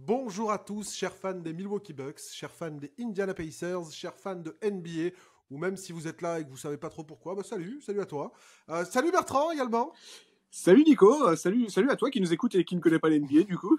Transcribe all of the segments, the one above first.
Bonjour à tous, chers fans des Milwaukee Bucks, chers fans des Indiana Pacers, chers fans de NBA, ou même si vous êtes là et que vous savez pas trop pourquoi, bah salut à toi. Salut Bertrand également. Salut Nico, salut à toi qui nous écoute et qui ne connaît pas l'NBA du coup.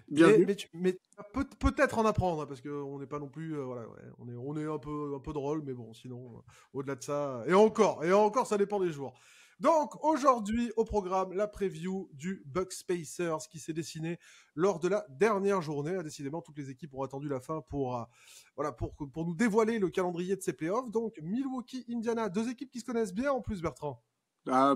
Mais, Bienvenue. mais, tu- mais tu vas peut-être en apprendre, hein, parce qu'on n'est pas non plus, voilà, ouais, on est un peu drôle, mais bon, sinon, au-delà de ça, et encore, ça dépend des jours. Donc, aujourd'hui, au programme, la preview du Bucks Pacers qui s'est dessinée lors de la dernière journée. Décidément, toutes les équipes ont attendu la fin pour nous dévoiler le calendrier de ces playoffs. Donc, Milwaukee, Indiana, deux équipes qui se connaissent bien en plus, Bertrand.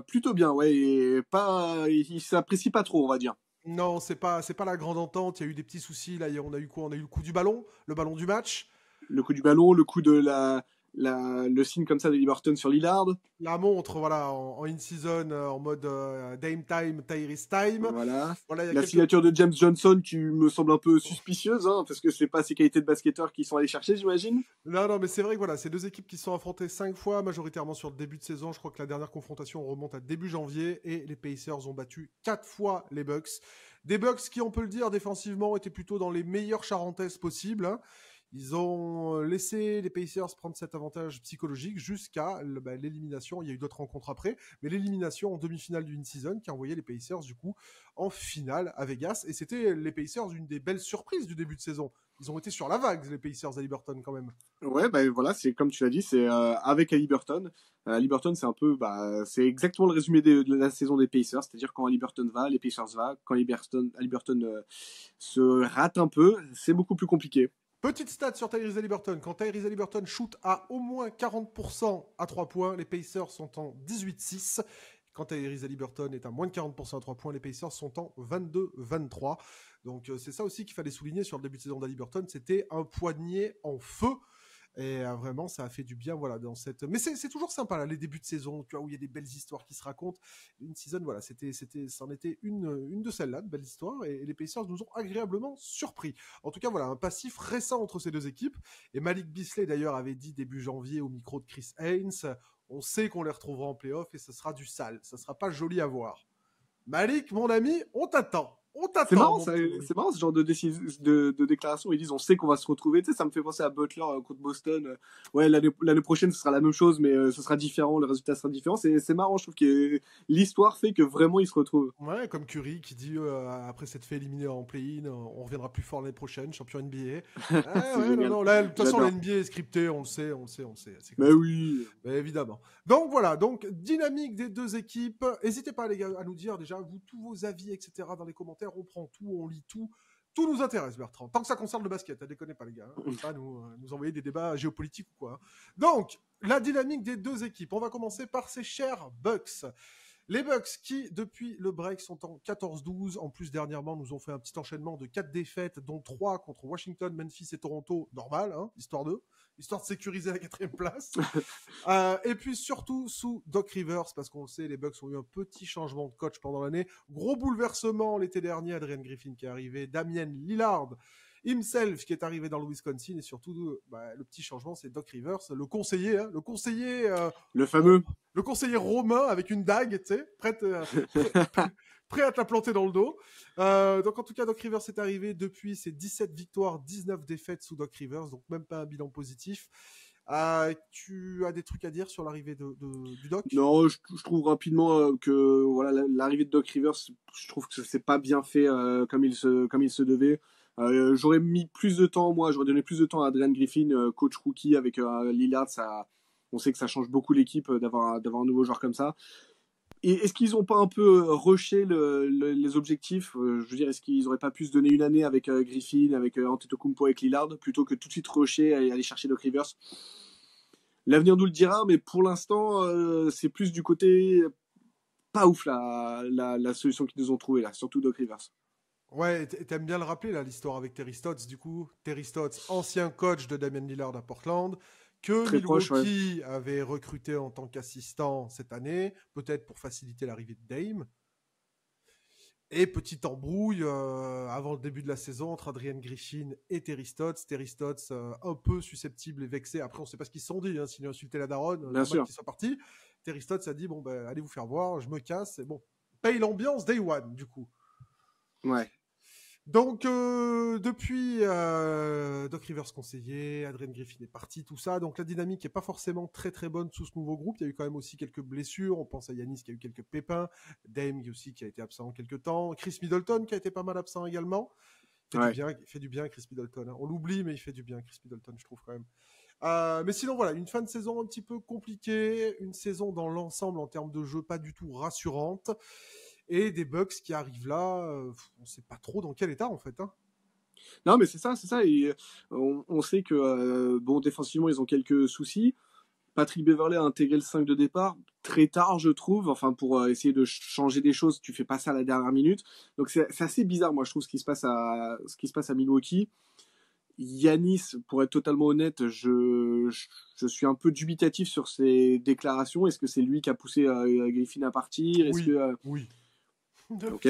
Plutôt bien, ouais, et pas, il s'apprécie pas trop, on va dire. Non, c'est pas la grande entente. Il y a eu des petits soucis. Là, on a eu quoi? On a eu le coup du ballon, le ballon du match. Le coup du ballon, le coup de le signe comme ça de Liberton sur Lillard. La montre, voilà, en in-season, en mode Dame Time, Tyrese Time. Voilà. Voilà, il y a La quelques... signature de James Johnson qui me semble un peu suspicieuse, hein, parce que c'est pas ses qualités de basketteur qui sont allés chercher, j'imagine. Non, mais c'est vrai que voilà, c'est deux équipes qui se sont affrontées 5 fois, majoritairement sur le début de saison. Je crois que la dernière confrontation remonte à début janvier et les Pacers ont battu 4 fois les Bucks. Des Bucks qui, on peut le dire, défensivement, étaient plutôt dans les meilleures charentaises possibles, hein. Ils ont laissé les Pacers prendre cet avantage psychologique jusqu'à l'élimination. Il y a eu d'autres rencontres après, mais l'élimination en demi-finale du in-season qui a envoyé les Pacers du coup en finale à Vegas. Et c'était les Pacers une des belles surprises du début de saison. Ils ont été sur la vague, les Pacers à Liberton quand même. Ouais, bah voilà, c'est comme tu l'as dit, c'est avec Haliburton. Haliburton, c'est un peu, c'est exactement le résumé de la saison des Pacers, c'est-à-dire quand Haliburton va, les Pacers va. Quand Haliburton se rate un peu, c'est beaucoup plus compliqué. Petite stat sur Tyrese Haliburton. Quand Tyrese Haliburton shoot à au moins 40% à 3 points, les Pacers sont en 18-6. Quand Tyrese Haliburton est à moins de 40% à 3 points, les Pacers sont en 22-23. Donc c'est ça aussi qu'il fallait souligner sur le début de saison d'Haliburton. C'était un poignet en feu. Et vraiment, ça a fait du bien, voilà, dans cette. Mais c'est toujours sympa, là, les débuts de saison, tu vois, où il y a des belles histoires qui se racontent. Une season, voilà, c'en était une de celles-là, de belles histoires, et les Pacers nous ont agréablement surpris. En tout cas, voilà, un passif récent entre ces deux équipes. Et Malik Beasley, d'ailleurs, avait dit début janvier au micro de Chris Haynes, on sait qu'on les retrouvera en playoff et ce sera du sale. Ça sera pas joli à voir. Malik, mon ami, on t'attend. On C'est t'attend, marrant, mon petit. c'est marrant ce genre de déclaration. Ils disent on sait qu'on va se retrouver. Tu sais, ça me fait penser à Butler contre Boston. Ouais, l'année prochaine ce sera la même chose, mais ce sera différent. Le résultat sera différent. C'est marrant. Je trouve que l'histoire fait que vraiment ils se retrouvent. Ouais, comme Curry qui dit après s'être fait éliminer en play-in, on reviendra plus fort l'année prochaine, champion NBA. Ah C'est ouais, non, génial. non, là, de toute façon, la J'adore. NBA est scriptée, on le sait, c'est comme Mais ça. oui. Mais évidemment. Donc voilà, donc dynamique des deux équipes. N'hésitez pas les gars à nous dire déjà vous tous vos avis, etc. dans les commentaires. On prend tout, on lit tout. Tout nous intéresse, Bertrand. Tant que ça concerne le basket, déconnez pas les gars. Hein. Pas nous envoyer des débats géopolitiques ou quoi. Hein. Donc, la dynamique des deux équipes. On va commencer par ces chers Bucks. Les Bucks qui, depuis le break, sont en 14-12. En plus, dernièrement, nous ont fait un petit enchaînement de 4 défaites, dont 3 contre Washington, Memphis et Toronto. Normal, hein, histoire de sécuriser la 4e place. Et puis surtout sous Doc Rivers, parce qu'on le sait, les Bucks ont eu un petit changement de coach pendant l'année. Gros bouleversement l'été dernier, Adrian Griffin qui est arrivé, Damien Lillard himself qui est arrivé dans le Wisconsin, et surtout le petit changement, c'est Doc Rivers, le conseiller, hein, Le fameux. le conseiller romain avec une dague, tu sais, prêt à te la planter dans le dos. Donc en tout cas, Doc Rivers est arrivé depuis ses 17 victoires, 19 défaites sous Doc Rivers, donc même pas un bilan positif. Tu as des trucs à dire sur l'arrivée du Doc? Non, je trouve rapidement que voilà l'arrivée de Doc Rivers, je trouve que c'est pas bien fait comme il se devait. J'aurais mis plus de temps, moi, j'aurais donné plus de temps à Adrian Griffin, coach rookie avec Lillard. Ça, on sait que ça change beaucoup l'équipe d'avoir un nouveau joueur comme ça. Et est-ce qu'ils ont pas un peu rushé les objectifs je veux dire, est-ce qu'ils auraient pas pu se donner une année avec Griffin, avec Antetokounmpo, avec Lillard, plutôt que tout de suite rusher et aller chercher Doc Rivers? L'avenir nous le dira, mais pour l'instant, c'est plus du côté pas ouf la solution qu'ils nous ont trouvée là, surtout Doc Rivers. Ouais, t'aimes bien le rappeler, là, l'histoire avec Terry Stotts, du coup. Terry Stotts, ancien coach de Damian Lillard à Portland, que Très proche, ouais. Milwaukee avait recruté en tant qu'assistant cette année, peut-être pour faciliter l'arrivée de Dame. Et petite embrouille avant le début de la saison entre Adrian Griffin et Terry Stotts. Terry Stotts un peu susceptible et vexé. Après, on ne sait pas ce qu'ils se sont dit. Hein, s'il a insulté la daronne, Bien normal sûr. qu'il soit parti. Terry Stotts a dit, bon, ben, allez vous faire voir, je me casse. Et bon, paye l'ambiance day one, du coup. Ouais. Donc, depuis Doc Rivers conseiller, Adrian Griffin est parti, tout ça. Donc, la dynamique n'est pas forcément très très bonne sous ce nouveau groupe. Il y a eu quand même aussi quelques blessures. On pense à Yanis qui a eu quelques pépins. Dame aussi qui a été absent quelques temps. Chris Middleton qui a été pas mal absent également. Ouais. Il fait du bien Chris Middleton. Hein. On l'oublie, mais il fait du bien Chris Middleton, je trouve quand même. Mais sinon, voilà, une fin de saison un petit peu compliquée. Une saison dans l'ensemble en termes de jeu pas du tout rassurante. Et des Bucks qui arrivent là, on ne sait pas trop dans quel état en fait. Hein. Non, mais c'est ça, c'est ça. Et on sait que, bon, défensivement, ils ont quelques soucis. Patrick Beverley a intégré le 5 de départ très tard, je trouve. Enfin, pour essayer de changer des choses, tu fais pas ça à la dernière minute. Donc, c'est assez bizarre, moi, je trouve, ce qui se passe à Milwaukee. Yanis, pour être totalement honnête, je suis un peu dubitatif sur ses déclarations. Est-ce que c'est lui qui a poussé Griffin à partir? Est-ce Oui, que, oui. ok.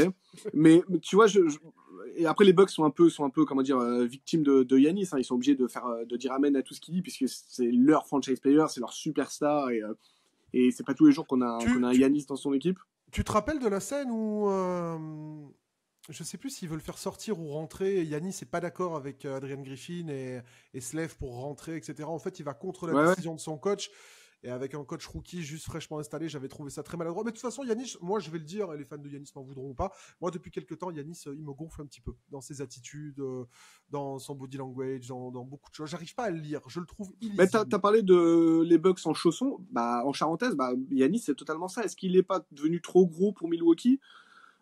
Mais tu vois, et après les Bucks sont un peu, comment dire, victimes de Yanis. Hein. Ils sont obligés de dire amen à tout ce qu'il dit puisque c'est leur franchise player, c'est leur superstar et c'est pas tous les jours qu'on a un Yanis dans son équipe. Tu te rappelles de la scène où je sais plus s'ils veulent faire sortir ou rentrer. Yanis n'est pas d'accord avec Adrian Griffin et se lève pour rentrer, etc. En fait, il va contre la Ouais, ouais. décision de son coach. Et avec un coach rookie juste fraîchement installé, j'avais trouvé ça très maladroit. Mais de toute façon, Yanis, moi je vais le dire, et les fans de Yanis m'en voudront pas. Moi, depuis quelques temps, Yanis, il me gonfle un petit peu dans ses attitudes, dans son body language, dans beaucoup de choses. J'arrive pas à le lire. Je le trouve Mais illisible. t'as parlé de les Bucks en chaussons, bah en charentaise, bah Yanis c'est totalement ça. Est-ce qu'il est pas devenu trop gros pour Milwaukee?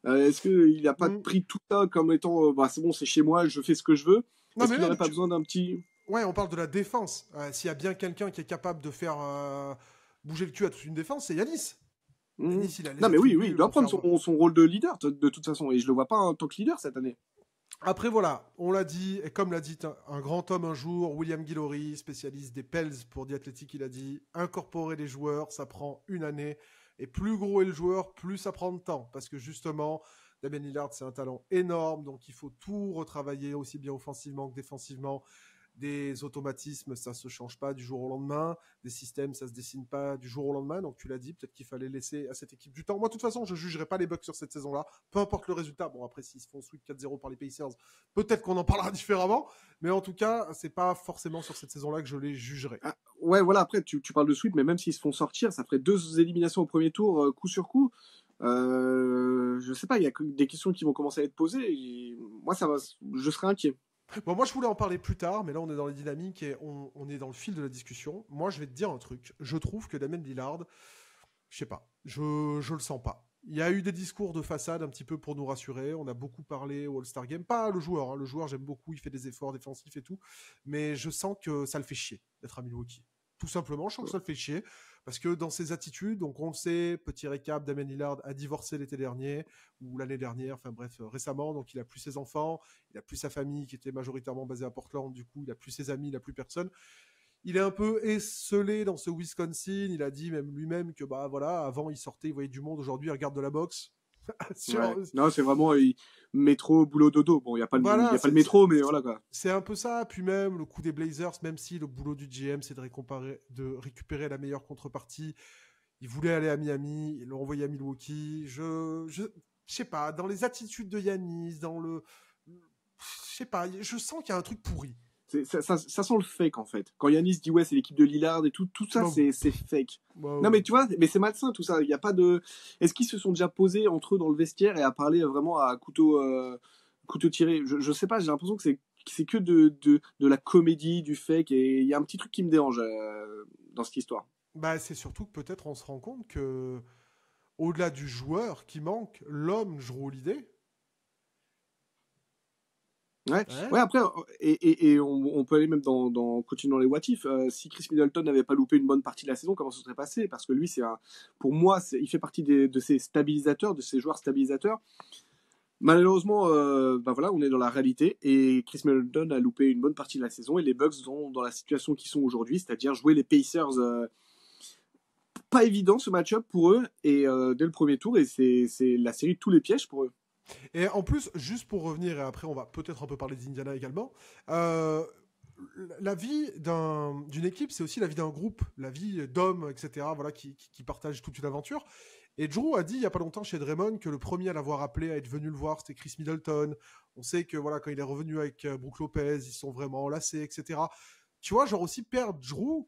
Est-ce qu'il a pas Mm. pris tout ça comme étant bah c'est bon, c'est chez moi, je fais ce que je veux? Non, Est-ce mais qu'il aurait même, pas besoin d'un petit... ouais, on parle de la défense. S'il y a bien quelqu'un qui est capable de faire bouger le cul à toute une défense, c'est Yanis. Mhm. Yanis, il a les Non mais oui, oui, il attributs doit pour prendre faire. son rôle de leader de toute façon, et je le vois pas en tant que leader cette année. Après, voilà, on l'a dit, et comme l'a dit un grand homme un jour, William Guillory, spécialiste des Pels pour The Athletic, il a dit incorporer les joueurs, ça prend une année. Et plus gros est le joueur, plus ça prend de temps. Parce que justement, Damien Lillard, c'est un talent énorme, donc il faut tout retravailler, aussi bien offensivement que défensivement. Des automatismes, ça se change pas du jour au lendemain. Des systèmes, ça se dessine pas du jour au lendemain. Donc tu l'as dit, peut-être qu'il fallait laisser à cette équipe du temps. Moi, de toute façon, je jugerai pas les Bucks sur cette saison-là. Peu importe le résultat. Bon, après, s'ils se font sweep 4-0 par les Pacers, peut-être qu'on en parlera différemment. Mais en tout cas, c'est pas forcément sur cette saison-là que je les jugerai. Ah, ouais, voilà, après tu parles de sweep, mais même s'ils se font sortir, ça ferait 2 éliminations au premier tour, coup sur coup. Je sais pas, il y a des questions qui vont commencer à être posées. Et moi, je serais inquiet. Bon, moi, je voulais en parler plus tard, mais là, on est dans les dynamiques et on est dans le fil de la discussion. Moi, je vais te dire un truc. Je trouve que Damien Lillard, je sais pas, je le sens pas. Il y a eu des discours de façade un petit peu pour nous rassurer. On a beaucoup parlé au All-Star Game. Pas le joueur. Hein. Le joueur, j'aime beaucoup. Il fait des efforts défensifs et tout. Mais je sens que ça le fait chier d'être à Milwaukee. Tout simplement, je sens que ça le fait chier. Parce que dans ses attitudes, donc on le sait, petit récap, Damien Lillard a divorcé l'été dernier, ou l'année dernière, enfin bref, récemment. Donc il a plus ses enfants, il a plus sa famille qui était majoritairement basée à Portland. Du coup, il a plus ses amis, il a plus personne. Il est un peu esselé dans ce Wisconsin. Il a dit même lui-même que bah voilà, avant il sortait, il voyait du monde. Aujourd'hui, il regarde de la boxe. Ouais. Non, c'est vraiment métro, boulot, dodo. Bon, il n'y a pas Voilà, le métro, mais voilà quoi. c'est un peu ça. Puis même le coup des Blazers, même si le boulot du GM c'est de récupérer la meilleure contrepartie. Il voulait aller à Miami, il l'a envoyé à Milwaukee. Je sais pas, dans les attitudes de Yanis, je sais pas, je sens qu'il y a un truc pourri. Ça sent le fake en fait. Quand Yanis dit ouais, c'est l'équipe de Lillard et tout ça, Bah, c'est fake. bah, Non, mais tu vois, mais c'est malsain tout ça. Il y a pas de. Est-ce qu'ils se sont déjà posés entre eux dans le vestiaire et à parler vraiment à couteau tiré? Je sais pas, j'ai l'impression que c'est que de la comédie, du fake, et il y a un petit truc qui me dérange dans cette histoire. bah, c'est surtout que peut-être on se rend compte que au-delà du joueur qui manque, l'homme Jrue Holiday. Ouais, Hein. ouais, après, et on peut aller même continuer dans les what if. Si Chris Middleton n'avait pas loupé une bonne partie de la saison, comment ça serait passé? Parce que lui, pour moi, il fait partie de ces stabilisateurs, de ces joueurs stabilisateurs. Malheureusement, bah voilà, on est dans la réalité et Chris Middleton a loupé une bonne partie de la saison et les Bucks sont dans la situation qu'ils sont aujourd'hui, c'est-à-dire jouer les Pacers. Pas évident ce match-up pour eux et dès le premier tour et c'est la série de tous les pièges pour eux. Et en plus, juste pour revenir, et après on va peut-être un peu parler d'Indiana également, euh, la vie d'une équipe, c'est aussi la vie d'un groupe, la vie d'hommes, etc., voilà, qui partagent toute une aventure. Et Drew a dit il y a pas longtemps chez Draymond que le premier à l'avoir appelé, à être venu le voir, c'était Chris Middleton. On sait que voilà, quand il est revenu avec Brook Lopez, ils sont vraiment enlacés, etc. Tu vois, genre aussi perdre Drew,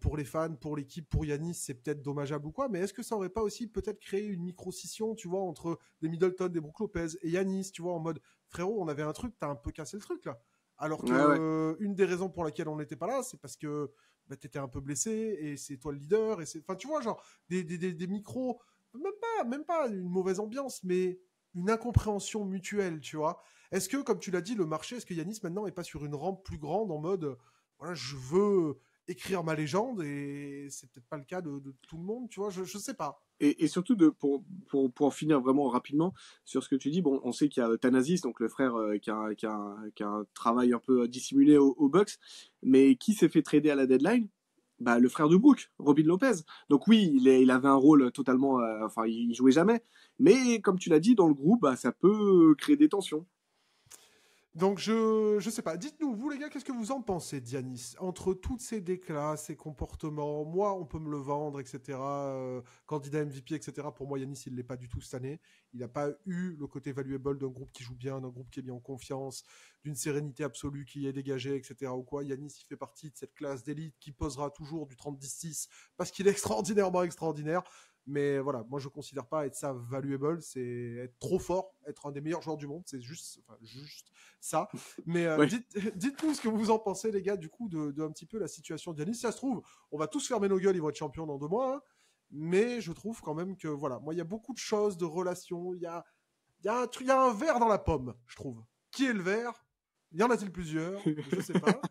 pour les fans, pour l'équipe, pour Yanis, c'est peut-être dommageable ou quoi, mais est-ce que ça aurait pas aussi peut-être créé une micro-scission, tu vois, entre des Middleton, des Brook Lopez et Yanis, tu vois, en mode frérot, on avait un truc, t'as un peu cassé le truc là. Alors que Ouais, ouais. une des raisons pour laquelle on n'était pas là, c'est parce que t'étais un peu blessé et c'est toi le leader et c'est, enfin, tu vois, genre des micros, même pas une mauvaise ambiance, mais une incompréhension mutuelle, tu vois. Est-ce que, comme tu l'as dit, le marché, est-ce que Yanis maintenant est pas sur une rampe plus grande en mode, voilà, je veux écrire ma légende et c'est peut-être pas le cas de tout le monde, tu vois, je sais pas. Et surtout, pour en finir vraiment rapidement sur ce que tu dis, bon, on sait qu'il y a Thanasis, donc le frère qui a un travail un peu dissimulé au Bucks, mais qui s'est fait trader à la deadline? Bah, le frère de Brook, Robin Lopez. Donc oui, il avait un rôle totalement, enfin, il jouait jamais, mais comme tu l'as dit, dans le groupe, bah, ça peut créer des tensions. Donc je sais pas. Dites-nous, vous les gars, qu'est-ce que vous en pensez, Dianis? Entre toutes ces déclats, ces comportements, moi, on peut me le vendre, etc. Candidat MVP, etc. Pour moi, Yanis, il l'est pas du tout cette année. Il n'a pas eu le côté valuable d'un groupe qui joue bien, d'un groupe qui est mis en confiance, d'une sérénité absolue qui est dégagée, etc. Ou quoi. Yanis, il fait partie de cette classe d'élite qui posera toujours du 30-10-6 parce qu'il est extraordinairement extraordinaire. Mais voilà, moi je considère pas être ça valuable, c'est être trop fort, être un des meilleurs joueurs du monde, c'est juste, enfin, juste ça. Mais Ouais. dites-nous ce que vous en pensez, les gars, du coup, de un petit peu la situation de Yanis. Si ça se trouve, on va tous fermer nos gueules, ils vont être champions dans 2 mois. Hein. Mais je trouve quand même que, voilà, moi, il y a beaucoup de choses, de relations. Il y a un verre dans la pomme, je trouve. Qui est le verre? Y en a-t-il plusieurs? Je sais pas.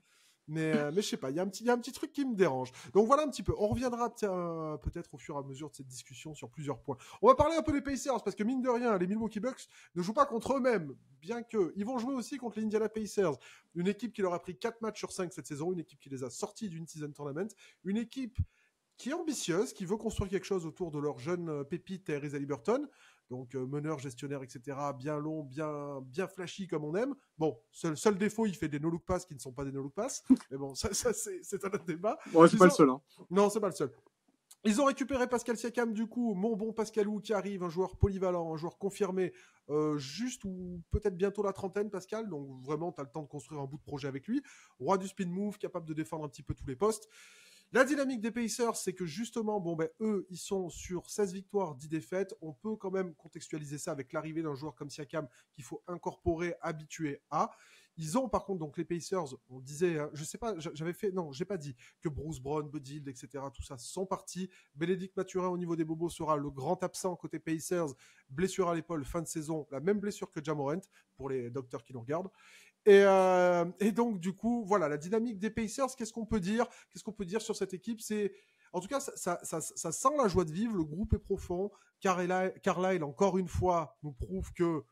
Mais je sais pas, il y a un petit truc qui me dérange. Donc voilà un petit peu. On reviendra peut-être au fur et à mesure de cette discussion sur plusieurs points. On va parler un peu des Pacers parce que mine de rien, les Milwaukee Bucks ne jouent pas contre eux-mêmes, bien que ils vont jouer aussi contre les Indiana Pacers, une équipe qui leur a pris 4 matchs sur 5 cette saison, une équipe qui les a sortis d'une season tournament, une équipe qui est ambitieuse, qui veut construire quelque chose autour de leur jeune pépite Tyrese Haliburton. Donc meneur, gestionnaire, etc. Bien long, bien flashy comme on aime. Bon, seul défaut, il fait des no-look pass qui ne sont pas des no-look pass. Mais bon, ça c'est un autre débat. Bon, c'est pas Ils le ont... seul, hein. Non, c'est pas le seul. Ils ont récupéré Pascal Siakam, du coup, mon bon Pascalou qui arrive, un joueur polyvalent, un joueur confirmé, juste ou peut-être bientôt la trentaine, Pascal. Donc vraiment, tu as le temps de construire un bout de projet avec lui. Roi du spin move, capable de défendre un petit peu tous les postes. La dynamique des Pacers, c'est que justement, bon, ben, eux, ils sont sur 16 victoires, 10 défaites. On peut quand même contextualiser ça avec l'arrivée d'un joueur comme Siakam qu'il faut incorporer, habituer à. Ils ont par contre, donc les Pacers, on disait, hein, je sais pas, j'avais fait, non, j'ai pas dit que Bruce Brown, Buddy Hield, etc., tout ça sont partis. Bénédicte Mathurin au niveau des bobos sera le grand absent côté Pacers, blessure à l'épaule, fin de saison, la même blessure que Ja Morant pour les docteurs qui nous regardent. Et donc, du coup, voilà, la dynamique des Pacers, qu'est-ce qu'on peut dire? Qu'est-ce qu'on peut dire sur cette équipe? C'est, en tout cas, ça sent la joie de vivre, le groupe est profond. Carlisle, encore une fois, nous prouve que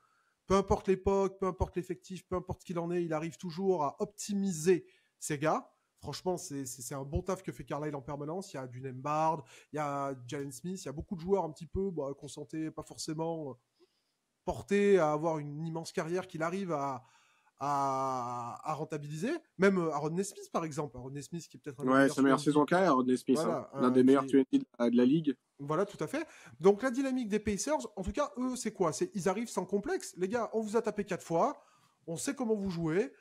peu importe l'époque, peu importe l'effectif, peu importe qui en est, il arrive toujours à optimiser ses gars. Franchement, c'est un bon taf que fait Carlisle en permanence. Il y a du Nembard, il y a Jalen Smith, il y a beaucoup de joueurs un petit peu qu'on sentait pas forcément portés à avoir une immense carrière qu'il arrive à rentabiliser. Même Aaron Nesmith, par exemple. Aaron Nesmith, qui est peut-être un des Ouais, meilleurs sa meilleure TNT. saison en carrière, Rodney Smith, hein. Voilà, L'un des meilleurs qui, TNT de la ligue. voilà, tout à fait. Donc la dynamique des Pacers, en tout cas, eux, c'est quoi? Ils arrivent sans complexe. Les gars, on vous a tapé 4 fois, on sait comment vous jouez,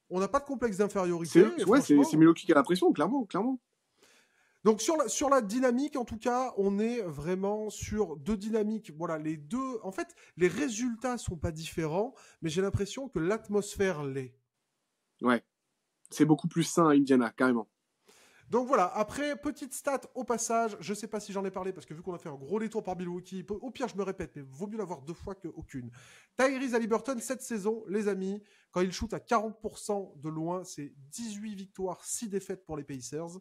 on n'a pas de complexe d'infériorité, et Ouais, c'est franchement. Milwaukee qui a la pression, clairement, clairement. Donc sur la dynamique, en tout cas, on est vraiment sur deux dynamiques. Voilà, les deux. En fait, les résultats sont pas différents, mais j'ai l'impression que l'atmosphère l'est. Ouais. C'est beaucoup plus sain à Indiana, carrément. Donc voilà, après, petite stat au passage, je sais pas si j'en ai parlé parce que vu qu'on a fait un gros détour par Milwaukee, au pire je me répète, mais vaut mieux l'avoir 2 fois qu'aucune. Tyrese Haliburton, cette saison, les amis, quand il shoot à 40% de loin, c'est 18 victoires, 6 défaites pour les Pacers.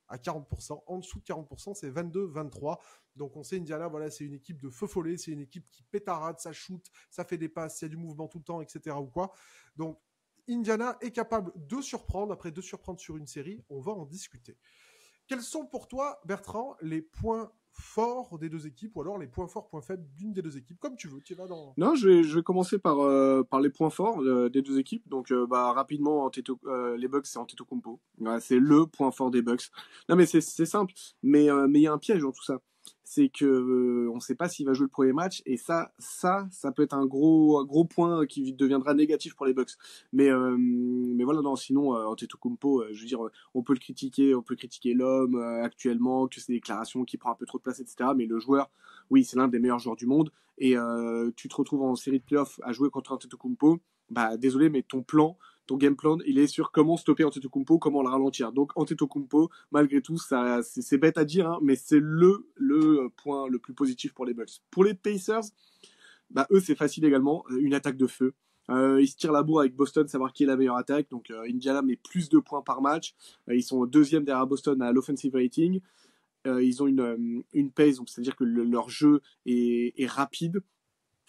À 40%, en dessous de 40%, c'est 22-23. Donc on sait Indiana, voilà, c'est une équipe de feu follet, c'est une équipe qui pétarade, ça shoot, ça fait des passes, il y a du mouvement tout le temps, etc. ou quoi. Donc Indiana est capable de surprendre, après de surprendre sur une série, on va en discuter. Quels sont pour toi, Bertrand, les points forts des deux équipes, ou alors les points forts, points faibles d'une des deux équipes, comme tu veux, tu vas dans... Non, je vais commencer par les points forts des deux équipes. Donc, bah, rapidement, les Bucks, c'est Antetokounmpo. Ouais, c'est le point fort des Bucks. Non, mais c'est simple. Mais il y a un piège dans tout ça. c'est que on sait pas s'il va jouer le premier match, et ça peut être un gros point qui deviendra négatif pour les Bucks. Mais voilà, non, sinon Antetokounmpo, je veux dire, on peut critiquer l'homme actuellement, que ses déclarations qui prend un peu trop de place, etc. Mais le joueur, oui, c'est l'un des meilleurs joueurs du monde, et tu te retrouves en série de playoffs à jouer contre Antetokounmpo, bah désolé, mais ton game plan, il est sur comment stopper Antetokounmpo, comment le ralentir. Donc Antetokounmpo, malgré tout, ça, c'est bête à dire, hein, mais c'est le point le plus positif pour les Bucks. Pour les Pacers, bah eux c'est facile également, une attaque de feu. Ils se tirent la bourre avec Boston, savoir qui est la meilleure attaque. Donc Indiana met plus de points par match. Ils sont deuxième derrière Boston à l'offensive rating. Ils ont une pace, donc c'est-à-dire que leur jeu est rapide.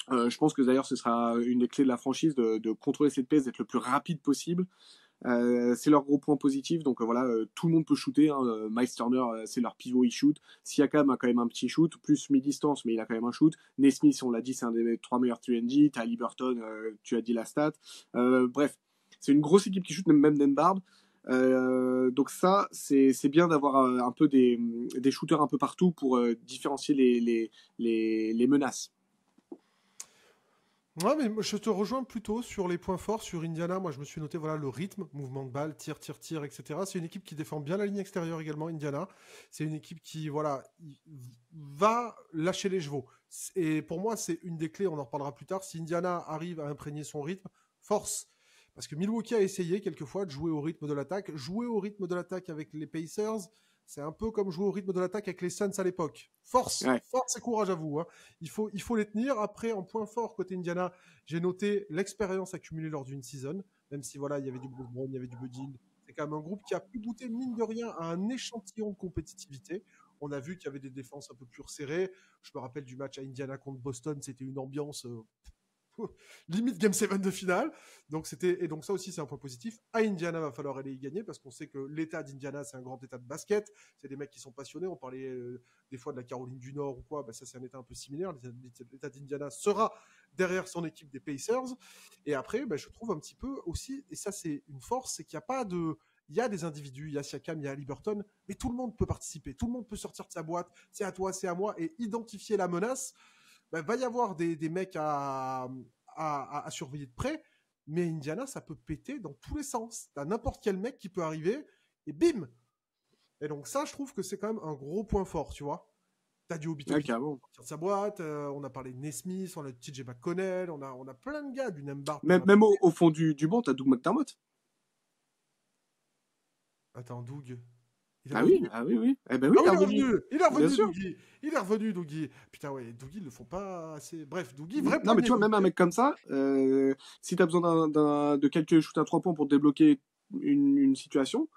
Je pense que d'ailleurs ce sera une des clés de la franchise de contrôler cette pace, d'être le plus rapide possible. C'est leur gros point positif, donc voilà, tout le monde peut shooter, hein. Miles Turner, c'est leur pivot, il shoot. Siakam a quand même un petit shoot, plus mi-distance, mais il a quand même un shoot. Nesmith, on l'a dit, c'est un des 3 meilleurs 3&D. T'as Liberton, tu as dit la stat. Bref, c'est une grosse équipe qui shoot, même Nembhard. Donc ça, c'est bien d'avoir un peu des shooters un peu partout pour différencier les menaces. Ouais, mais je te rejoins plutôt sur les points forts. Sur Indiana, moi je me suis noté voilà, le rythme, mouvement de balle, tir, etc. C'est une équipe qui défend bien la ligne extérieure également, Indiana. C'est une équipe qui voilà, va lâcher les chevaux. Et pour moi, c'est une des clés, on en reparlera plus tard. Si Indiana arrive à imprégner son rythme, force. Parce que Milwaukee a essayé quelquefois de jouer au rythme de l'attaque. Jouer au rythme de l'attaque avec les Pacers, c'est un peu comme jouer au rythme de l'attaque avec les Suns à l'époque. Force, Ouais. force et courage à vous, hein. Il faut les tenir. Après, en point fort côté Indiana, j'ai noté l'expérience accumulée lors d'une season, même si voilà, il y avait du Bruce Brown, il y avait du Bud Hill. C'est quand même un groupe qui a pu goûter, mine de rien, à un échantillon de compétitivité. On a vu qu'il y avait des défenses un peu plus resserrées. Je me rappelle du match à Indiana contre Boston, c'était une ambiance limite Game 7 de finale. Donc ça aussi c'est un point positif. À Indiana, va falloir aller y gagner parce qu'on sait que l'état d'Indiana c'est un grand état de basket. C'est des mecs qui sont passionnés. On parlait des fois de la Caroline du Nord ou quoi. Ça c'est un état un peu similaire. L'état d'Indiana sera derrière son équipe des Pacers. Et après, je trouve un petit peu aussi, et ça c'est une force, c'est qu'il n'y a pas de il y a des individus, il y a Siakam, il y a Liberton, mais tout le monde peut participer, tout le monde peut sortir de sa boîte, c'est à toi, c'est à moi, et identifier la menace. Va y avoir des mecs à surveiller de près, mais Indiana, ça peut péter dans tous les sens. T'as n'importe quel mec qui peut arriver, et bim. Et donc ça, je trouve que c'est quand même un gros point fort, tu vois. T'as du Obito qui sort de sa boîte, on a parlé de Nesmith, on a de TJ McConnell, on a plein de gars, du Nembhard. Même au fond du banc, t'as Doug McDermott. Attends, Doug. Oui. Eh ben oui, il est revenu. Il est revenu, sûr. Dougie. Il est revenu, Dougie. Putain, ouais, Dougie, ils le font pas assez. Bref, Dougie, vrai Non, mais tu vois, même un mec comme ça, si t'as besoin de quelques shoots à 3 points pour débloquer une situation,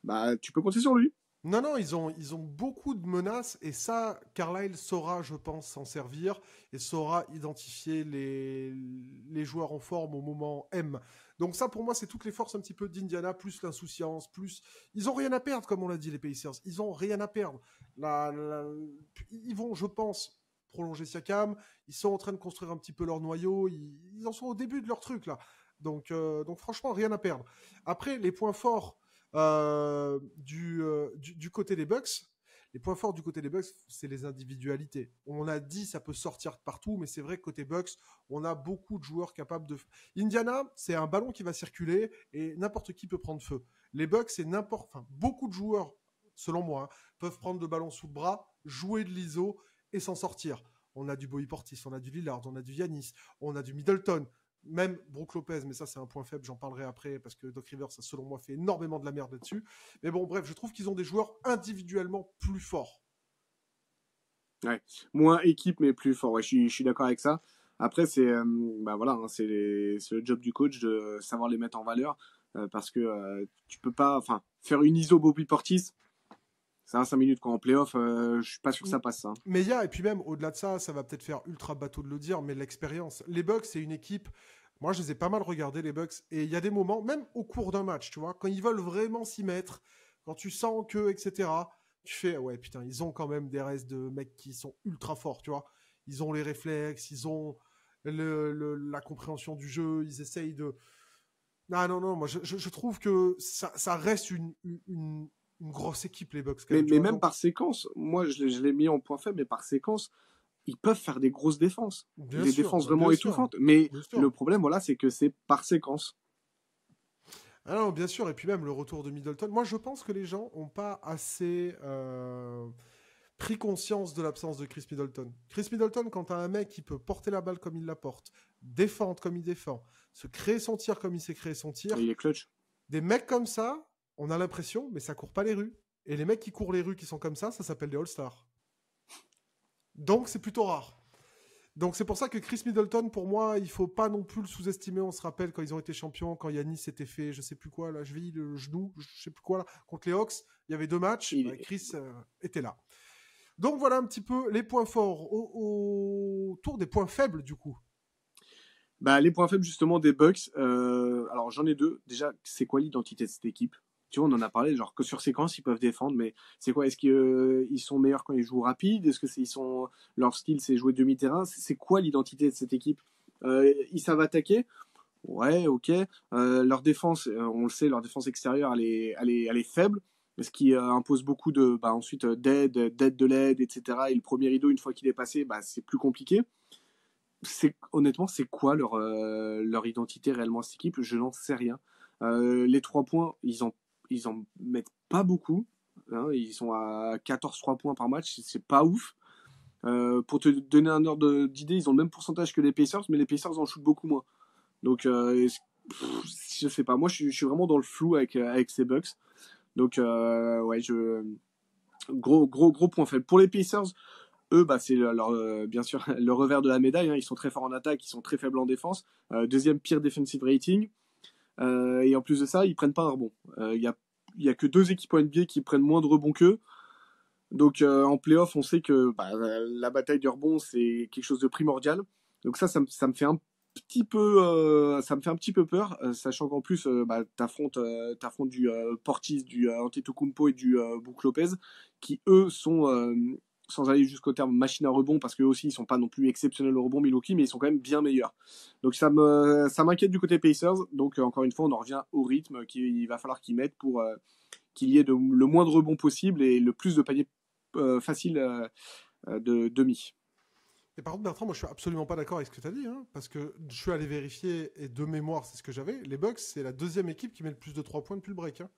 bah tu peux compter sur lui. Non, ils ont beaucoup de menaces et ça, Carlisle saura, je pense, s'en servir et saura identifier les joueurs en forme au moment M. Donc ça, pour moi, c'est toutes les forces un petit peu d'Indiana, plus l'insouciance, plus... Ils ont rien à perdre, comme on l'a dit, les Pacers. Ils ont rien à perdre. Ils vont, je pense, prolonger Siakam. Ils sont en train de construire un petit peu leur noyau. Ils en sont au début de leur truc, là. Donc franchement, rien à perdre. Après, les points forts du côté des Bucks, les points forts du côté des Bucks, c'est les individualités. On a dit ça peut sortir de partout, mais c'est vrai que côté Bucks, on a beaucoup de joueurs capables de... Indiana, c'est un ballon qui va circuler et n'importe qui peut prendre feu. Les Bucks, c'est beaucoup de joueurs, selon moi, peuvent prendre le ballon sous le bras, jouer de l'ISO et s'en sortir. On a du Bobby Portis, on a du Lillard, on a du Giannis, on a du Middleton, même Brook Lopez, mais ça c'est un point faible, j'en parlerai après parce que Doc Rivers, ça, selon moi, fait énormément de la merde là-dessus. Mais bon, bref, je trouve qu'ils ont des joueurs individuellement plus forts. Ouais, moins équipe mais plus fort. Ouais, je suis d'accord avec ça. Après, c'est voilà, hein, c'est le job du coach de savoir les mettre en valeur parce que tu peux pas, faire une ISO Bobby Portis. C'est un 5 minutes quand en playoff, je suis pas sûr que ça passe. Hein. Mais et puis même au-delà de ça, ça va peut-être faire ultra bateau de le dire, mais l'expérience. Les Bucks, c'est une équipe. Moi, je les ai pas mal regardés, les Bucks, et il y a des moments, même au cours d'un match, tu vois, quand ils veulent vraiment s'y mettre, quand tu sens que, etc., tu fais, ouais, putain, ils ont quand même des restes de mecs qui sont ultra forts, tu vois. Ils ont les réflexes, ils ont la compréhension du jeu, ils essayent de. Non, moi, je trouve que ça reste une une grosse équipe, les Bucks, quand Mais, même. Tu mais vois, même donc, par séquence, moi je l'ai mis en point faible, mais par séquence, ils peuvent faire des grosses défenses. bien Des sûr, défenses bah, vraiment bien sûr, étouffantes. Mais bien le sûr. problème, voilà, c'est que c'est par séquence. Ah non, bien sûr, et puis même le retour de Middleton. Moi, je pense que les gens n'ont pas assez pris conscience de l'absence de Chris Middleton. Chris Middleton, quand tu as un mec qui peut porter la balle comme il la porte, défendre comme il défend, se créer son tir comme il s'est créé son tir, Et il est clutch. des mecs comme ça, on a l'impression, mais ça court pas les rues. Et les mecs qui courent les rues qui sont comme ça s'appelle des All-Stars. Donc c'est plutôt rare. Donc c'est pour ça que Chris Middleton, pour moi, il faut pas non plus le sous-estimer. On se rappelle quand ils ont été champions, quand Yannis s'était fait, je sais plus quoi, la cheville, le genou, je sais plus quoi, là, contre les Hawks. Il y avait 2 matchs, Chris était là. Donc voilà un petit peu les points forts autour des points faibles du coup. Bah, les points faibles justement des Bucks, alors j'en ai deux. Déjà, c'est quoi l'identité de cette équipe? Tu vois, on en a parlé, genre que sur séquence ils peuvent défendre, mais c'est quoi? Est-ce qu'ils sont meilleurs quand ils jouent rapide? Est-ce que leur style c'est jouer demi-terrain? C'est quoi l'identité de cette équipe? Ils savent attaquer? Ouais, ok. Leur défense, on le sait, leur défense extérieure elle est faible, ce qui impose beaucoup de ensuite d'aide de l'aide, etc. Et le premier rideau, une fois qu'il est passé, c'est plus compliqué. Honnêtement, c'est quoi leur identité réellement à cette équipe? Je n'en sais rien. Les 3 points, ils en mettent pas beaucoup. Hein, ils sont à 14 3 points par match, c'est pas ouf. Pour te donner un ordre d'idée, ils ont le même pourcentage que les Pacers, mais les Pacers en shootent beaucoup moins. Donc, je sais pas. Moi, je suis vraiment dans le flou avec ces Bucks. Donc, ouais, gros point faible. Pour les Pacers, eux, c'est bien sûr le revers de la médaille. Hein. Ils sont très forts en attaque, ils sont très faibles en défense. Deuxième pire defensive rating. Et en plus de ça, ils prennent pas un rebond. Il y a que 2 équipes en NBA qui prennent moins de rebonds qu'eux. Donc en playoff, on sait que la bataille du rebond, c'est quelque chose de primordial. Donc ça me fait un petit peu, ça me fait un petit peu peur, sachant qu'en plus, t'affrontes du Portis, du Antetokounmpo et du Brook Lopez, qui eux sont sans aller jusqu'au terme machine à rebond, parce qu'eux aussi ils sont pas non plus exceptionnels au rebond Milwaukee, mais ils sont quand même bien meilleurs. Donc ça m'inquiète du côté Pacers. Donc encore une fois, on en revient au rythme qu'il va falloir qu'ils mettent pour qu'il y ait le moins de rebonds possible et le plus de paniers faciles de demi. Et par contre, Bertrand, moi je suis absolument pas d'accord avec ce que tu as dit, hein, parce que je suis allé vérifier et de mémoire, c'est ce que j'avais. Les Bucks, c'est la 2e équipe qui met le plus de 3 points depuis le break. Hein.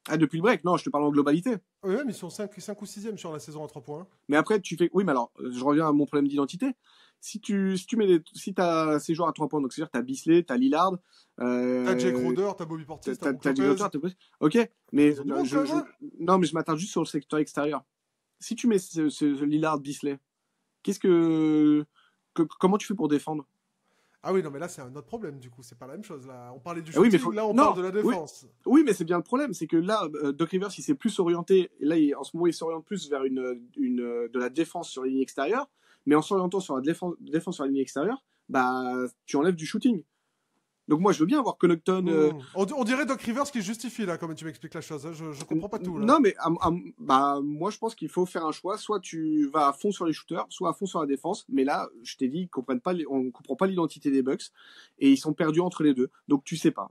Ah, depuis le break? Non, je te parle en globalité. Oui, même ils sont 5 ou 6e sur la saison à 3 points. Mais après, tu fais. Oui, mais alors, je reviens à mon problème d'identité. Si tu mets si t'as ces joueurs à 3 points, donc c'est-à-dire t'as Bisley, t'as Lillard, T'as Jake Roder, t'as Bobby Portis, t'as Brook Lopez. Ok, mais Ils ont du monde, quand même, hein. non, mais je m'attarde juste sur le secteur extérieur. Si tu mets ce Lillard, Bisley, comment tu fais pour défendre? Ah oui, non, mais là, c'est un autre problème, du coup. C'est pas la même chose. Là, on parlait du Ah oui, shooting, là, on non, parle de la défense. oui, mais c'est bien le problème. C'est que là, Doc Rivers, il s'est plus orienté. Là, en ce moment, il s'oriente plus vers de la défense sur la ligne extérieure. Mais en s'orientant sur la défense sur la ligne extérieure, tu enlèves du shooting. Donc moi, je veux bien avoir Connaughton. On dirait Doc Rivers qui justifie, là, comme tu m'expliques la chose. Hein. Je comprends pas tout, là. Non, mais moi, je pense qu'il faut faire un choix. Soit tu vas à fond sur les shooters, soit à fond sur la défense. Mais là, je t'ai dit, on comprend pas l'identité des Bucks. Et ils sont perdus entre les deux. Donc tu sais pas.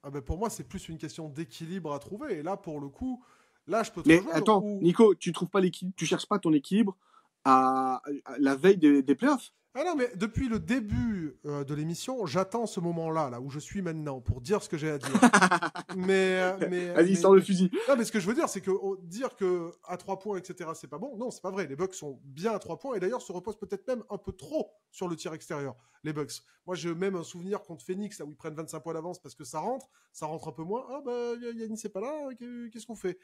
Ah ben pour moi, c'est plus une question d'équilibre à trouver. Et là, pour le coup, là, je peux te Mais rejoindre. attends, Nico, tu trouves pas l'équilibre, tu cherches pas ton équilibre à la veille des playoffs. Ah non, mais depuis le début de l'émission, j'attends ce moment-là, là où je suis maintenant, pour dire ce que j'ai à dire. Vas-y, sors le fusil. Non, mais ce que je veux dire, c'est que dire que à 3 points, etc., c'est pas bon. Non, c'est pas vrai. Les Bucks sont bien à 3 points et d'ailleurs se reposent peut-être même un peu trop sur le tir extérieur, les Bucks. Moi, j'ai même un souvenir contre Phoenix, là où ils prennent 25 points d'avance parce que ça rentre un peu moins. Ah, Yannis, c'est pas là, qu'est-ce qu'on fait?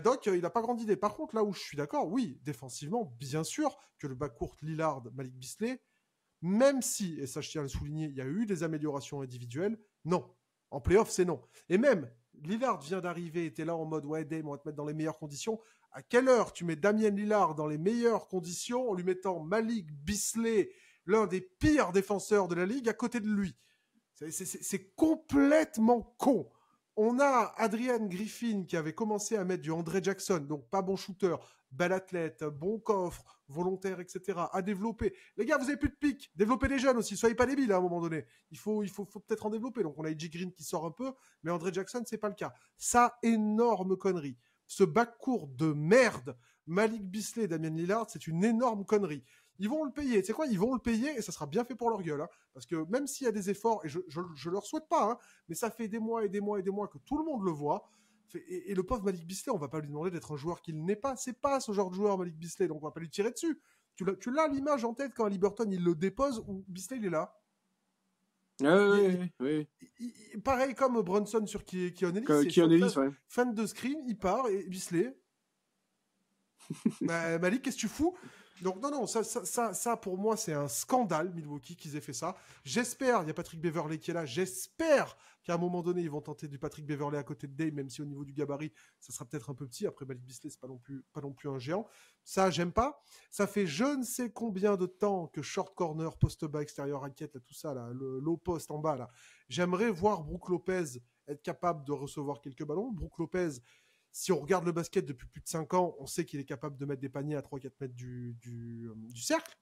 Doc, il n'a pas grande idée. Par contre, là où je suis d'accord, oui, défensivement, bien sûr que le backcourt Lillard, Malik Beasley, même si, et ça je tiens à le souligner, il y a eu des améliorations individuelles, non. En playoff, c'est non. Et même, Lillard vient d'arriver, était là en mode, ouais, Dame, on va te mettre dans les meilleures conditions. À quelle heure tu mets Damien Lillard dans les meilleures conditions en lui mettant Malik Beasley, l'un des pires défenseurs de la ligue, à côté de lui? C'est complètement con. On a Adrian Griffin qui avait commencé à mettre du Andre Jackson, donc pas bon shooter, bel athlète, bon coffre, volontaire, etc. à développer. Les gars, vous avez plus de pics. Développez des jeunes aussi. Soyez pas débiles à un moment donné. Il faut peut-être en développer. Donc on a AJ Green qui sort un peu, mais Andre Jackson, c'est pas le cas. Ça, énorme connerie. Ce backcourt de merde, Malik Beasley et Damian Lillard, c'est une énorme connerie. Ils vont le payer. Tu sais quoi? Ils vont le payer et ça sera bien fait pour leur gueule. Hein. Parce que même s'il y a des efforts, et je leur souhaite pas, hein, mais ça fait des mois et des mois et des mois que tout le monde le voit. Et le pauvre Malik Beasley, on va pas lui demander d'être un joueur qu'il n'est pas. C'est pas ce genre de joueur, Malik Beasley, donc on va pas lui tirer dessus. Tu l'as l'image en tête quand Haliburton il le dépose ou Beasley il est là. Oui. Pareil comme Brunson sur Keon Ellis. Keon Ellis, ouais. Fan de screen, il part et Beasley. Malik, qu'est-ce que tu fous? Donc non, ça pour moi c'est un scandale Milwaukee qu'ils aient fait ça. J'espère, il y a Patrick Beverley qui est là, j'espère qu'à un moment donné ils vont tenter du Patrick Beverley à côté de Dame, même si au niveau du gabarit ça sera peut-être un peu petit. Après Malik Beasley c'est pas non plus un géant. Ça j'aime pas. Ça fait je ne sais combien de temps que short corner, post bas, extérieur raquette, là, tout ça là, le low post en bas là. J'aimerais voir Brook Lopez être capable de recevoir quelques ballons. Brook Lopez, si on regarde le basket depuis plus de 5 ans, on sait qu'il est capable de mettre des paniers à 3-4 mètres du cercle.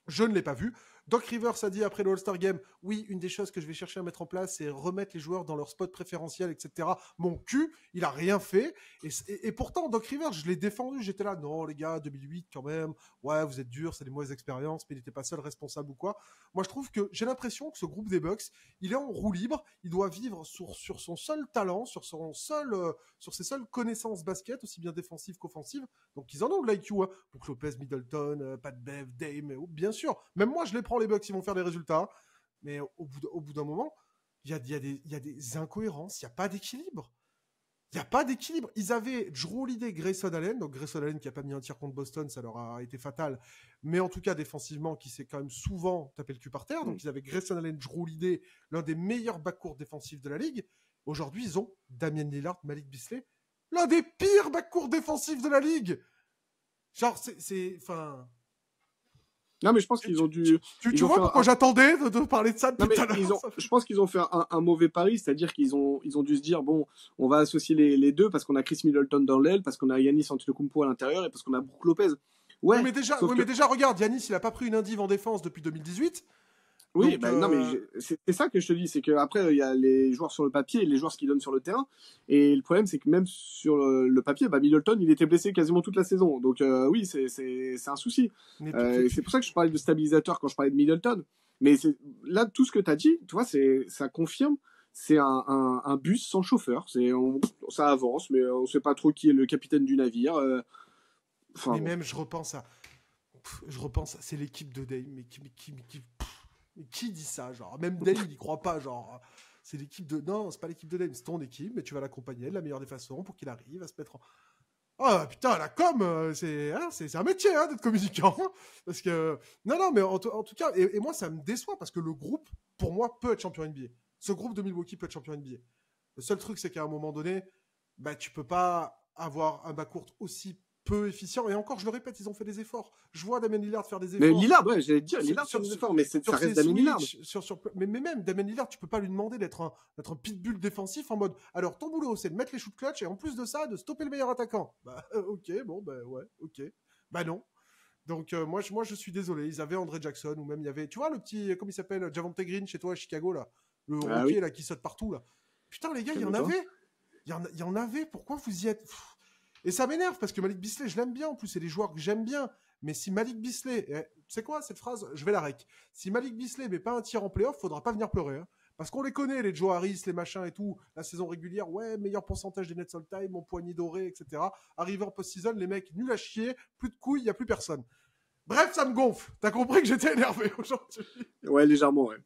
Je ne l'ai pas vu. Doc Rivers a dit après le All-Star Game, oui, une des choses que je vais chercher à mettre en place, c'est remettre les joueurs dans leur spot préférentiel, etc. Mon cul, il a rien fait. Et pourtant, Doc Rivers, je l'ai défendu. J'étais là, non, les gars, 2008 quand même. Ouais, vous êtes durs, c'est des mauvaises expériences, mais il n'était pas seul responsable ou quoi. Moi, je trouve que j'ai l'impression que ce groupe des Bucks, il est en roue libre. Il doit vivre sur son seul talent, sur ses seules connaissances basket, aussi bien défensives qu'offensives. Donc, ils en ont de l'IQ. Hein. Pour Lopez, Middleton, Pat Bev, Dame, bien sûr. Même moi, je les prends les Bucks, ils vont faire des résultats. Mais au bout d'un moment, il y a des incohérences, il n'y a pas d'équilibre. Il n'y a pas d'équilibre. Ils avaient Jrue Holiday, Grayson Allen. Donc Grayson Allen qui n'a pas mis un tir contre Boston, ça leur a été fatal. Mais en tout cas, défensivement, qui s'est quand même souvent tapé le cul par terre. Donc ils avaient Grayson Allen, Jrue Holiday, l'un des meilleurs backcourts défensifs de la ligue. Aujourd'hui, ils ont Damian Lillard, Malik Beasley, l'un des pires backcourts défensifs de la ligue. Genre, enfin... Non, mais je pense qu'ils ont dû. Tu vois pourquoi j'attendais de parler de ça depuis tout à l'heure. Je pense qu'ils ont fait un mauvais pari, c'est-à-dire qu'ils ont dû se dire bon, on va associer les deux parce qu'on a Chris Middleton dans l'aile, parce qu'on a Giannis Antetokounmpo à l'intérieur et parce qu'on a Brook Lopez. Ouais. Mais déjà, regarde, Giannis, il a pas pris une indive en défense depuis 2018. Oui, donc, non, mais c'est ça que je te dis, c'est qu'après, il y a les joueurs sur le papier et les joueurs ce qu'ils donnent sur le terrain. Et le problème, c'est que même sur le papier, Middleton, il était blessé quasiment toute la saison. Donc oui, c'est un souci. C'est pour ça que je parlais de stabilisateur quand je parlais de Middleton. Mais là, tout ce que tu as dit, tu vois, ça confirme, c'est un bus sans chauffeur. Ça avance, mais on ne sait pas trop qui est le capitaine du navire. Mais même, je repense à c'est l'équipe de Dame, mais qui dit ça, genre même Dame il y croit pas, genre c'est l'équipe de non, c'est pas l'équipe de Dame, c'est ton équipe, mais tu vas l'accompagner de la meilleure des façons pour qu'il arrive à se mettre en oh putain la com, c'est un métier hein, d'être communicant parce que non mais en tout cas et moi ça me déçoit parce que le groupe pour moi peut être champion NBA. Ce groupe de Milwaukee peut être champion NBA. Le seul truc c'est qu'à un moment donné tu peux pas avoir un backcourt aussi peu efficient. Et encore, je le répète, ils ont fait des efforts. Je vois Damian Lillard faire des efforts. Mais Lillard, ouais, j'allais te dire, Lillard fait des efforts, mais ça reste Damian Lillard. Mais même Damian Lillard, tu peux pas lui demander d'être un pitbull défensif en mode, alors ton boulot, c'est de mettre les shoots clutch et en plus de ça, de stopper le meilleur attaquant. Ok, ouais, ok. Non. Donc, moi, je suis désolé. Ils avaient Andre Jackson, ou même il y avait, tu vois, le petit, comment il s'appelle, Javonte Green chez toi à Chicago, là. Le rookie, là, qui saute partout, là. Putain, les gars, il y en avait. Il y en avait. Pourquoi vous y êtes? Et ça m'énerve parce que Malik Beasley, je l'aime bien en plus, c'est des joueurs que j'aime bien. Mais si Malik Beasley, c'est quoi cette phrase? Je vais la rec. Si Malik Beasley met pas un tir en playoff, faudra pas venir pleurer. Hein. Parce qu'on les connaît, les Joe Harris, les machins et tout, la saison régulière, ouais, meilleur pourcentage des nets all time, mon poignet doré, etc. Arrivé en post-season, les mecs, nuls à chier, plus de couilles, il n'y a plus personne. Bref, ça me gonfle. T'as compris que j'étais énervé aujourd'hui? Ouais, légèrement, ouais.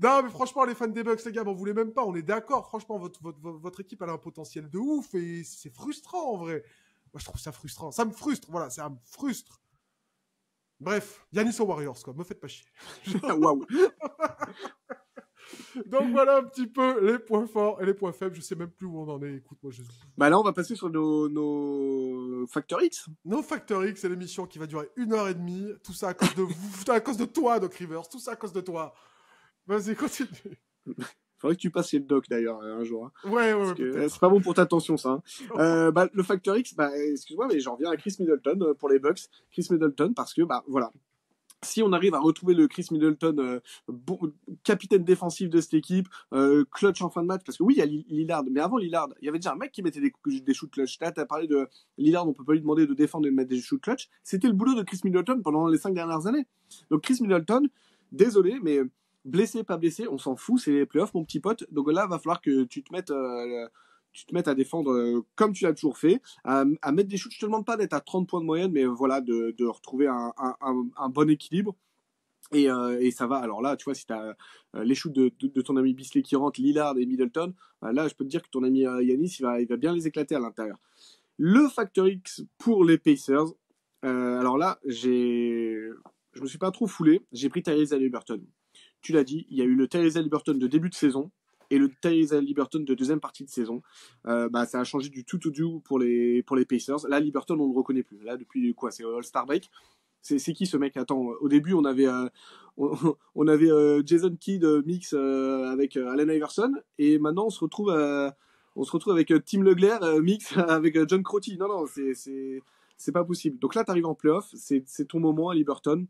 Non, mais franchement, les fans des Bucks, les gars, on voulait même pas. On est d'accord. Franchement, votre équipe, elle a un potentiel de ouf et c'est frustrant en vrai. Moi, je trouve ça frustrant. Ça me frustre. Voilà, ça me frustre. Bref, Giannis aux Warriors, quoi. Me faites pas chier. Waouh. Donc voilà un petit peu les points forts et les points faibles. Je sais même plus où on en est. Écoute, moi, là, on va passer sur nos Factor X. Nos Factor X, c'est l'émission qui va durer 1h30. Tout ça à cause de vous, à cause de toi, Doc Rivers. Tout ça à cause de toi. Vas-y, continue. Faudrait que tu passes chez le doc d'ailleurs un jour. Hein. Ouais, Parce que peut-être. c'est pas bon pour ta tension ça. Hein. Le Factor X, excuse-moi, mais j'en reviens à Chris Middleton pour les Bucks. Chris Middleton parce que voilà. Si on arrive à retrouver le Chris Middleton, capitaine défensif de cette équipe, clutch en fin de match, parce que oui, il y a Lillard, mais avant Lillard, il y avait déjà un mec qui mettait des shoots clutch. Là, t'as parlé de Lillard, on peut pas lui demander de défendre et de mettre des shoots clutch. C'était le boulot de Chris Middleton pendant les 5 dernières années. Donc Chris Middleton, désolé, mais blessé, pas blessé, on s'en fout, c'est les playoffs, mon petit pote. Donc là, va falloir que tu te mettes à défendre comme tu l'as toujours fait, à mettre des shoots. Je te demande pas d'être à 30 points de moyenne, mais voilà, de retrouver un bon équilibre. Et ça va. Alors là, tu vois, si tu as les shoots de ton ami Bisley qui rentre, Lillard et Middleton, là, je peux te dire que ton ami Giannis, il va bien les éclater à l'intérieur. Le Factor X pour les Pacers. Alors là, je me suis pas trop foulé. J'ai pris Tyrese Haliburton. Tu l'as dit, il y a eu le Tyrese Haliburton de début de saison et le Tyrese Haliburton de deuxième partie de saison. Ça a changé du tout au tout pour les Pacers. Là, Haliburton, on ne le reconnaît plus. Là, depuis quoi? C'est All-Star Break. C'est qui ce mec? Attends, au début, on avait Jason Kidd mix avec Allen Iverson, et maintenant on se retrouve avec Tim Legler mix avec John Crotty. Non, c'est pas possible. Donc là, tu arrives en playoff, c'est ton moment à Liberton.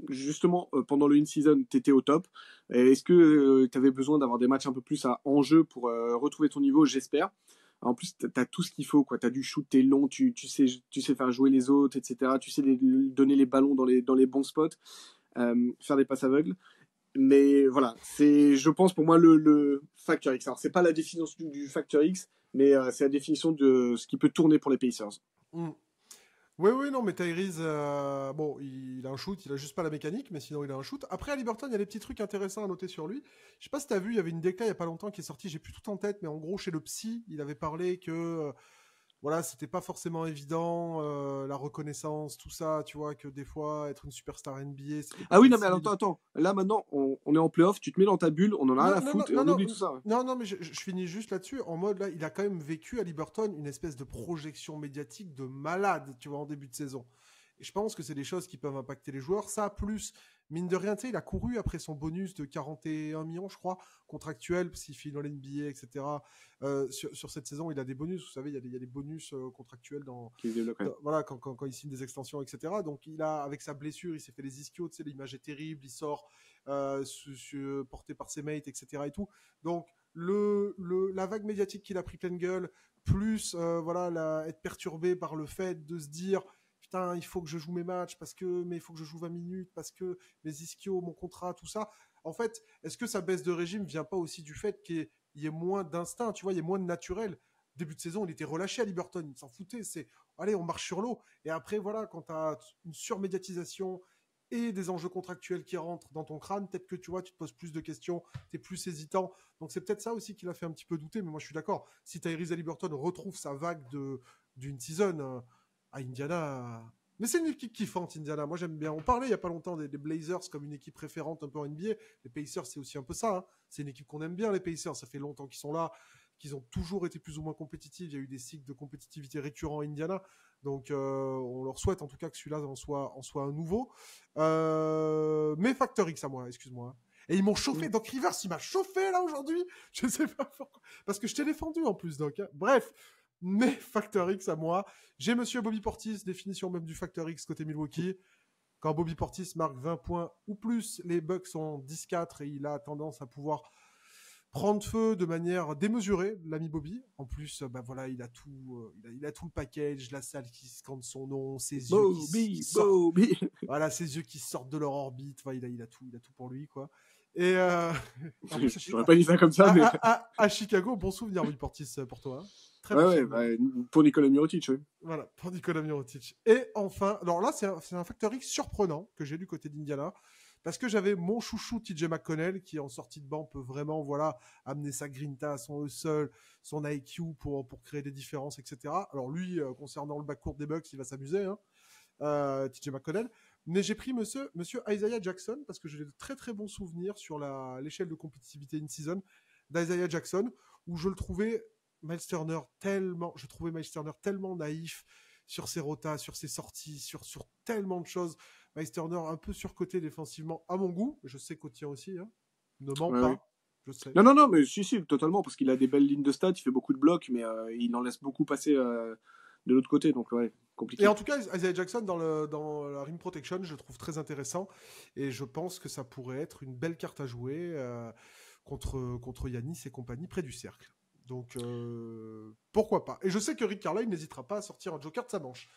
Justement, pendant le in-season, tu étais au top. Est-ce que tu avais besoin d'avoir des matchs un peu plus à enjeu pour retrouver ton niveau? J'espère. En plus, tu as tout ce qu'il faut, quoi. Tu as du shoot, tu es long, tu sais faire jouer les autres, etc. Tu sais donner les ballons dans les bons spots, faire des passes aveugles. Mais voilà, c'est, je pense, pour moi, le Factor X. Alors, c'est pas la définition du Factor X, mais c'est la définition de ce qui peut tourner pour les Pacers. Oui, non, mais Tyrese, bon, il a un shoot, il a juste pas la mécanique, mais sinon il a un shoot. Après, à Liberton, il y a des petits trucs intéressants à noter sur lui. Je sais pas si t'as vu, il y avait une décla il y a pas longtemps qui est sortie, j'ai plus tout en tête, mais en gros, chez le psy, il avait parlé que, voilà, c'était pas forcément évident, la reconnaissance, tout ça, tu vois, que des fois, être une superstar NBA, c'était pas Ah oui, non, mais alors, facile. attends. Là, maintenant, on est en playoff, tu te mets dans ta bulle, on en a rien Non, à non, non, foutre et non, on non, oublie tout ça. non, non, mais je finis juste là-dessus. En mode, là, il a quand même vécu à Liberton une espèce de projection médiatique de malade, tu vois, en début de saison. Et je pense que c'est des choses qui peuvent impacter les joueurs. Ça, plus, mine de rien, tu sais, il a couru après son bonus de 41 millions, je crois, contractuel, s'il finit dans l'NBA, etc. Sur cette saison, il a des bonus. Vous savez, il y a des bonus contractuels Qui se débloque, ouais. voilà, quand il signe des extensions, etc. Donc, avec sa blessure, il s'est fait les ischios, tu sais, l'image est terrible, il sort porté par ses mates, etc. et tout. Donc, la vague médiatique qu'il a pris pleine gueule, plus voilà, être perturbé par le fait de se dire putain, il faut que je joue mes matchs mais il faut que je joue 20 minutes parce que mes ischios, mon contrat, tout ça. En fait, est-ce que sa baisse de régime vient pas aussi du fait qu'il y ait moins d'instinct, tu vois, il y ait moins de naturel? Début de saison, il était relâché à Liberton, il s'en foutait, c'est allez, on marche sur l'eau. Et après, voilà, quand tu as une surmédiatisation et des enjeux contractuels qui rentrent dans ton crâne, peut-être que tu vois, tu te poses plus de questions, tu es plus hésitant. Donc c'est peut-être ça aussi qui l'a fait un petit peu douter, mais moi je suis d'accord. Si Tyrese Haliburton retrouve sa vague d'une season à Indiana. Mais c'est une équipe kiffante, Indiana. Moi, j'aime bien. On parlait il n'y a pas longtemps des Blazers comme une équipe référente un peu en NBA. Les Pacers, c'est aussi un peu ça. Hein. C'est une équipe qu'on aime bien, les Pacers. Ça fait longtemps qu'ils sont là, qu'ils ont toujours été plus ou moins compétitifs. Il y a eu des cycles de compétitivité récurrents à Indiana. Donc, on leur souhaite en tout cas que celui-là en soit un nouveau. Mais Factor X à moi, excuse-moi. Et ils m'ont chauffé. Doc Rivers, il m'a chauffé là aujourd'hui. Je sais pas pourquoi. Parce que je t'ai défendu en plus, Doc. Hein. Bref. Mais Factor X à moi. J'ai Monsieur Bobby Portis, définition même du Factor X côté Milwaukee. Quand Bobby Portis marque 20 points ou plus, les Bucks sont 10-4 et il a tendance à pouvoir prendre feu de manière démesurée, l'ami Bobby. En plus, voilà, il a tout le package, la salle qui scande son nom, ses yeux qui sortent, voilà, ses yeux qui sortent de leur orbite. Enfin, il a tout pour lui, quoi. Et je n'aurais pas dit ça comme ça, mais à Chicago, bon souvenir, Bobby Portis pour toi. Hein. Très ouais, pour Nikola Mirotic, oui. Voilà, pour Nikola Mirotic. Et enfin, alors là, c'est un Factor X surprenant que j'ai du côté d'Indiana. Parce que j'avais mon chouchou TJ McConnell qui en sortie de banc peut vraiment amener sa grinta, son hustle, son IQ pour créer des différences, etc. Alors lui, concernant le backcourt des Bucks, il va s'amuser, hein, TJ McConnell. Mais j'ai pris monsieur Isaiah Jackson parce que j'ai de très très bons souvenirs sur l'échelle de compétitivité in-season d'Isaiah Jackson où je trouvais Miles Turner tellement naïf sur ses rotas, sur ses sorties, sur tellement de choses. Miles Turner un peu surcoté défensivement à mon goût, je sais qu'au tien aussi, hein. Ne ment pas. Je sais. Non, mais si, totalement, parce qu'il a des belles lignes de stats, il fait beaucoup de blocs, mais il en laisse beaucoup passer de l'autre côté, donc ouais, compliqué. Et en tout cas, Isaiah Jackson dans la rim protection, je le trouve très intéressant. Et je pense que ça pourrait être une belle carte à jouer contre Yanis et compagnie près du cercle. Donc, pourquoi pas. Et je sais que Rick Carlisle n'hésitera pas à sortir un joker de sa manche.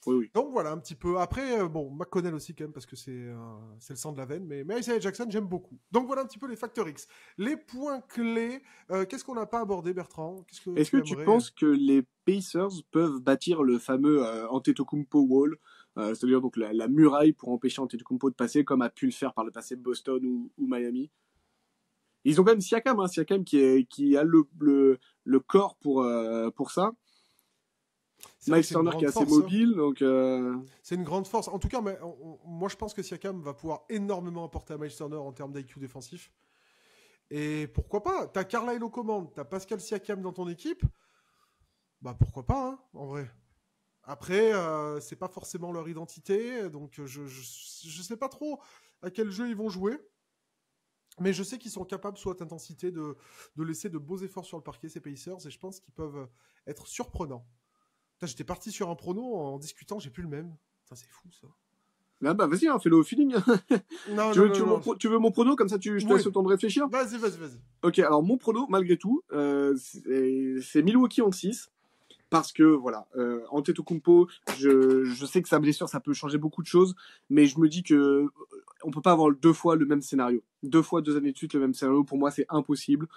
Oui. Donc voilà, un petit peu. Après, McConnell aussi quand même, parce que c'est le sang de la veine. Mais Isaiah Jackson, j'aime beaucoup. Donc voilà un petit peu les facteurs X. Les points clés, qu'est-ce qu'on n'a pas abordé, Bertrand? Est-ce que tu penses que les Pacers peuvent bâtir le fameux Antetokounmpo Wall, c'est-à-dire donc la muraille pour empêcher Antetokounmpo de passer, comme a pu le faire par le passé Boston ou Miami? Ils ont quand même Siakam qui a le corps pour ça. Miles Turner qui est assez mobile, donc... C'est une grande force. En tout cas, moi je pense que Siakam va pouvoir énormément apporter à Miles Turner en termes d'IQ défensif. Et pourquoi pas? T'as Carlisle aux commandes, t'as Pascal Siakam dans ton équipe. Bah pourquoi pas, hein, en vrai. Après, c'est pas forcément leur identité, donc je sais pas trop à quel jeu ils vont jouer. Mais je sais qu'ils sont capables, soit d'intensité, de laisser de beaux efforts sur le parquet, ces Pacers, et je pense qu'ils peuvent être surprenants. J'étais parti sur un prono en discutant, j'ai plus le même. Ça, c'est fou, ça. Ah bah vas-y, hein, fais-le au feeling. Tu veux mon prono, comme ça je te laisse le temps de réfléchir? Vas-y. Ok, alors mon prono, malgré tout, c'est Milwaukee en 6. Parce que, voilà, Antetokounmpo, je sais que sa blessure, ça peut changer beaucoup de choses, mais je me dis que on peut pas avoir 2 fois le même scénario. 2 fois, 2 années de suite, le même scénario. Pour moi, c'est impossible.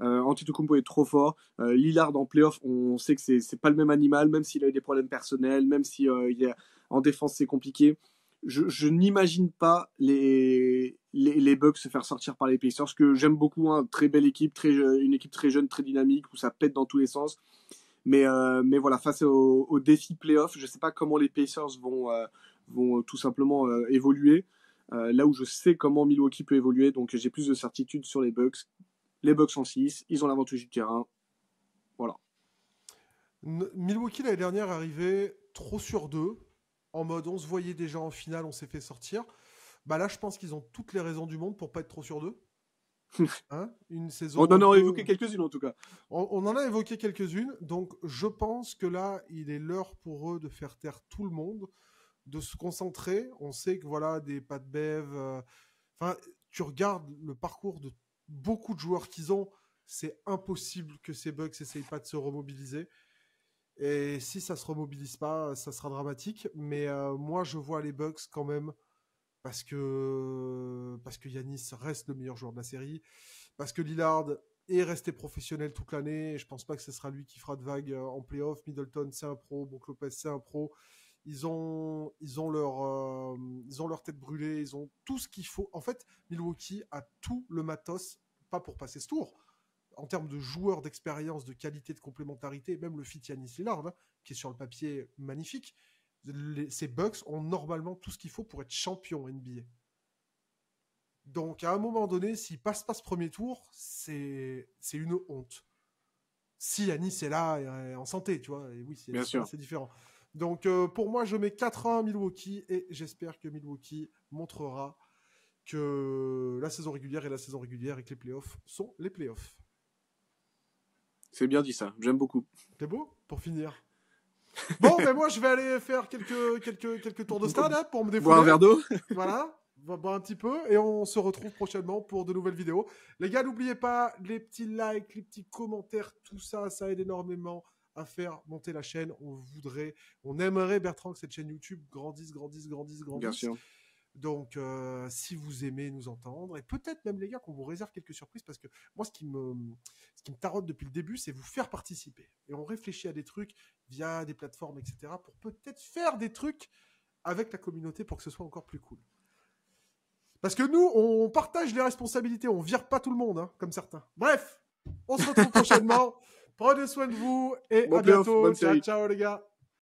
Antetokounmpo est trop fort. Lillard en playoff, on sait que c'est pas le même animal, même s'il a eu des problèmes personnels, même si en défense c'est compliqué. Je n'imagine pas les Bucks se faire sortir par les Pacers, que j'aime beaucoup, hein, très belle équipe, une équipe très jeune, très dynamique, où ça pète dans tous les sens. Mais voilà, face au défi playoff, je sais pas comment les Pacers vont tout simplement évoluer. Là où je sais comment Milwaukee peut évoluer, donc j'ai plus de certitude sur les Bucks. Les Bucks en 6, ils ont l'avantage du terrain. Voilà. Milwaukee l'année dernière arrivait trop sur 2, en mode on se voyait déjà en finale, on s'est fait sortir. Bah là, je pense qu'ils ont toutes les raisons du monde pour pas être trop sur 2. Hein, une saison. On en a évoqué quelques-unes en tout cas. On en a évoqué quelques-unes, donc je pense que là, il est l'heure pour eux de faire taire tout le monde, de se concentrer. On sait que voilà, des Pat Bev. Tu regardes le parcours de beaucoup de joueurs qu'ils ont, c'est impossible que ces Bucks n'essayent pas de se remobiliser. Et si ça se remobilise pas, ça sera dramatique. Mais moi, je vois les Bucks quand même parce que Giannis reste le meilleur joueur de la série, parce que Lillard est resté professionnel toute l'année. Et je pense pas que ce sera lui qui fera de vagues en playoff. Middleton, c'est un pro. Brook Lopez, c'est un pro. Ils ont leur tête brûlée, ils ont tout ce qu'il faut. En fait, Milwaukee a tout le matos, pas pour passer ce tour, en termes de joueurs, d'expérience, de qualité, de complémentarité, même le fit Giannis Lillard, hein, qui est sur le papier magnifique. Ces Bucks ont normalement tout ce qu'il faut pour être champion NBA. Donc, à un moment donné, s'ils passent pas ce premier tour, c'est une honte. Si Giannis est là et en santé, tu vois, et oui, c'est différent. Donc, pour moi, je mets 4-1 à Milwaukee et j'espère que Milwaukee montrera que la saison régulière est la saison régulière et que les playoffs sont les playoffs. C'est bien dit ça, j'aime beaucoup. C'est beau pour finir. Bon, ben moi, je vais aller faire quelques tours de stade hein, pour me défouler. Boire un verre d'eau. Voilà, on va boire un petit peu et on se retrouve prochainement pour de nouvelles vidéos. Les gars, n'oubliez pas les petits likes, les petits commentaires, tout ça, ça aide énormément à faire monter la chaîne. On aimerait, Bertrand, que cette chaîne YouTube grandisse. Bien sûr. Donc, si vous aimez nous entendre, et peut-être même les gars qu'on vous réserve quelques surprises, parce que moi, ce qui me taraude depuis le début, c'est vous faire participer. Et on réfléchit à des trucs via des plateformes, etc., pour peut-être faire des trucs avec la communauté pour que ce soit encore plus cool. Parce que nous, on partage les responsabilités, on vire pas tout le monde, hein, comme certains. Bref, on se retrouve prochainement. Prenez soin de vous et à bientôt. Ciao les gars.